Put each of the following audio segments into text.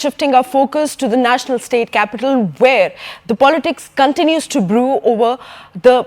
Shifting our focus to the national state capital, where the politics continues to brew over the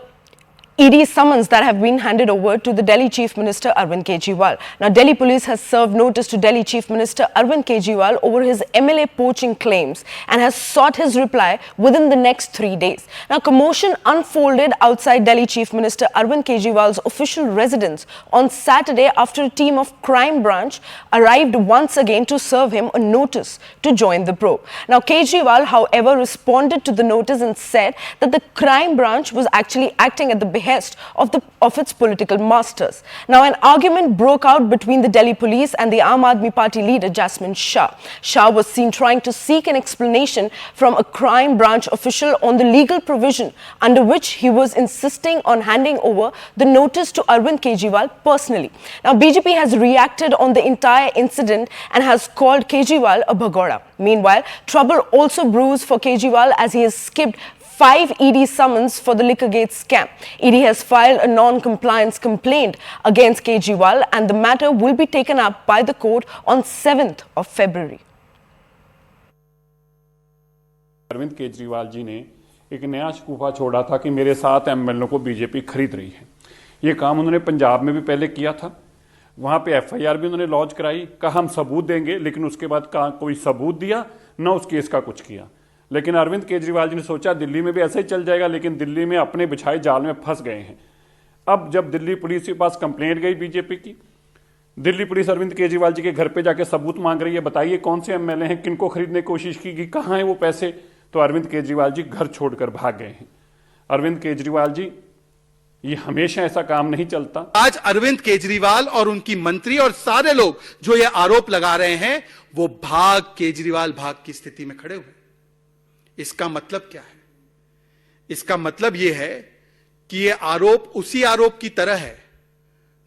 ED summons that have been handed over to the Delhi Chief Minister Arvind Kejriwal. Now, Delhi police has served notice to Delhi Chief Minister Arvind Kejriwal over his MLA poaching claims and has sought his reply within the next 3 days. Now, commotion unfolded outside Delhi Chief Minister Arvind Kejriwal's official residence on Saturday after a team of crime branch arrived once again to serve him a notice to join the probe. Now, Kejriwal, however, responded to the notice and said that the crime branch was actually acting at the behest of its political masters. Now, an argument broke out between the Delhi police and the Aam Aadmi Party leader Jasmine Shah. Shah was seen trying to seek an explanation from a crime branch official on the legal provision under which he was insisting on handing over the notice to Arvind Kejriwal personally. Now, BJP has reacted on the entire incident and has called Kejriwal a bhagoda. Meanwhile, trouble also brews for Kejriwal as he has skipped 5 ED summons for the Liquorgate scam. ED has filed a non-compliance complaint against Kejriwal and the matter will be taken up by the court on 7th of February. Arvind Kejriwal ji ने एक नया शगुफा छोड़ा था कि मेरे 7 MLA को BJP खरीद रही है। ये काम उन्होंने पंजाब में भी पहले किया था, वहाँ पे एफआईआर भी उन्होंने लॉन्च कराई, कहा हम सबूत देंगे, लेकिन उसके बाद कहा कोई सबूत दिया ना उस केस का कुछ किया। लेकिन अरविंद केजरीवाल जी ने सोचा दिल्ली में भी ऐसे ही चल जाएगा, लेकिन दिल्ली में अपने बिछाए जाल में फंस गए हैं। अब जब दिल्ली पुलिस के पास कंप्लेंट गई बीजेपी की, दिल्ली पुलिस अरविंद केजरीवाल जी के घर पे जाके सबूत मांग रही है, बताइए कौन से एमएलए हैं, किनको खरीदने की कोशिश की, कहाँ हैं वो पैसे, तो अरविंद केजरीवाल जी घर छोड़कर भाग गए हैं। अरविंद केजरीवाल जी, ये हमेशा ऐसा काम नहीं चलता। आज अरविंद केजरीवाल और उनकी मंत्री और सारे लोग जो ये आरोप लगा रहे हैं, वो केजरीवाल भाग की स्थिति में खड़े हुए। इसका मतलब क्या है? इसका मतलब यह है कि यह आरोप उसी आरोप की तरह है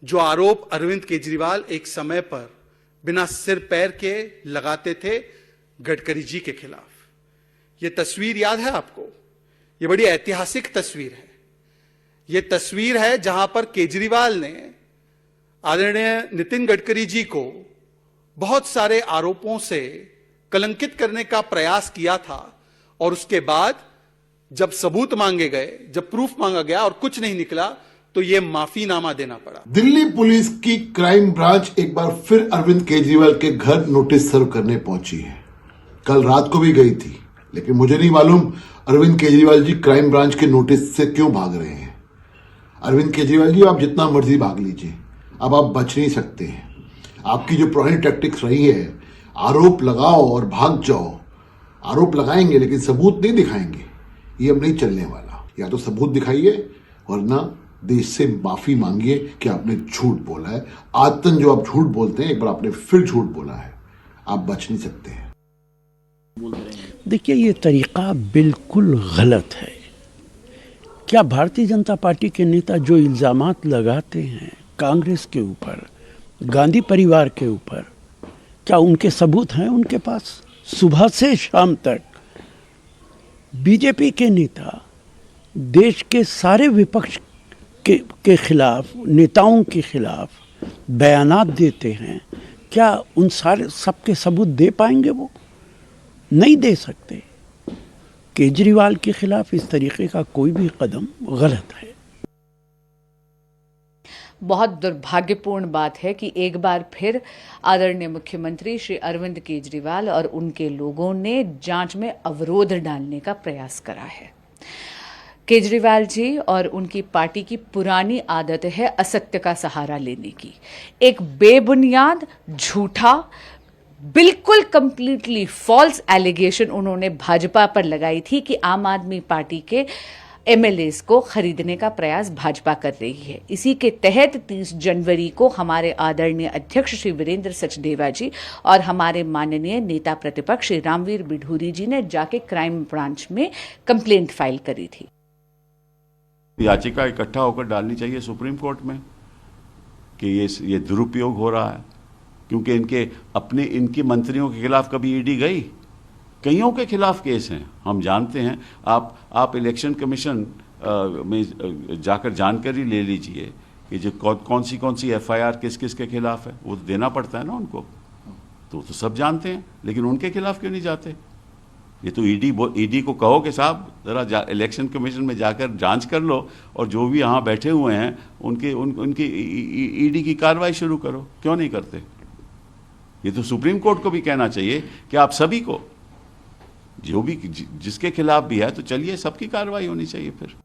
जो आरोप अरविंद केजरीवाल एक समय पर बिना सिर पैर के लगाते थे गडकरी जी के खिलाफ। यह तस्वीर याद है आपको? यह बड़ी ऐतिहासिक तस्वीर है। यह तस्वीर है जहां पर केजरीवाल ने आदरणीय नितिन गडकरी जी को बहुत सारे आरोपों से कलंकित करने का प्रयास किया था, और उसके बाद जब सबूत मांगे गए, जब प्रूफ मांगा गया और कुछ नहीं निकला, तो यह माफीनामा देना पड़ा। दिल्ली पुलिस की क्राइम ब्रांच एक बार फिर अरविंद केजरीवाल के घर नोटिस सर्व करने पहुंची है। कल रात को भी गई थी, लेकिन मुझे नहीं मालूम अरविंद केजरीवाल जी क्राइम ब्रांच के नोटिस से क्यों भाग रहे हैं। अरविंद केजरीवाल जी, आप जितना मर्जी भाग लीजिए, अब आप बच नहीं सकते हैं। आपकी जो पुरानी टैक्टिक्स रही है, आरोप लगाओ और भाग जाओ, आरोप लगाएंगे लेकिन सबूत नहीं दिखाएंगे, ये अब नहीं चलने वाला। या तो सबूत दिखाइए, वरना देश से माफी मांगिए कि आपने झूठ बोला है। आदतन जो आप झूठ बोलते हैं, एक बार आपने फिर झूठ बोला है, आप बच नहीं सकते हैं। देखिए, ये तरीका बिल्कुल गलत है। क्या भारतीय जनता पार्टी के नेता जो इल्जामात लगाते हैं कांग्रेस के ऊपर, गांधी परिवार के ऊपर, क्या उनके सबूत हैं उनके पास? सुबह से शाम तक बीजेपी के नेता देश के सारे विपक्ष के खिलाफ, नेताओं के खिलाफ बयानात देते हैं। क्या उन सारे सबके सबूत दे पाएंगे? वो नहीं दे सकते। केजरीवाल के खिलाफ इस तरीके का कोई भी कदम गलत है। बहुत दुर्भाग्यपूर्ण बात है कि एक बार फिर आदरणीय मुख्यमंत्री श्री अरविंद केजरीवाल और उनके लोगों ने जांच में अवरोध डालने का प्रयास करा है। केजरीवाल जी और उनकी पार्टी की पुरानी आदत है असत्य का सहारा लेने की। एक बेबुनियाद, झूठा, बिल्कुल कंप्लीटली फॉल्स एलिगेशन उन्होंने भाजपा पर लगाई थी कि आम आदमी पार्टी के एमएलएस को खरीदने का प्रयास भाजपा कर रही है। इसी के तहत 30 जनवरी को हमारे आदरणीय अध्यक्ष श्री वीरेंद्र सचदेवा जी और हमारे माननीय नेता प्रतिपक्ष श्री रामवीर बिढूरी जी ने जाके क्राइम ब्रांच में कंप्लेंट फाइल करी थी। याचिका इकट्ठा होकर डालनी चाहिए सुप्रीम कोर्ट में कि ये दुरुपयोग हो रहा है, क्योंकि इनकी मंत्रियों के खिलाफ कभी ईडी गई? कईयों के खिलाफ केस हैं, हम जानते हैं। आप इलेक्शन कमीशन में जाकर जानकारी ले लीजिए कि जो कौन सी एफआईआर किस किस के खिलाफ है, वो देना पड़ता है ना उनको। तो सब जानते हैं, लेकिन उनके खिलाफ क्यों नहीं जाते? ये तो ईडी को कहो कि साहब जरा इलेक्शन कमीशन में जाकर जांच कर लो और जो भी यहाँ बैठे हुए हैं उनकी ईडी की कार्रवाई शुरू करो। क्यों नहीं करते? ये तो सुप्रीम कोर्ट को भी कहना चाहिए कि आप सभी को जो भी जिसके खिलाफ भी है तो चलिए सबकी कार्रवाई होनी चाहिए फिर।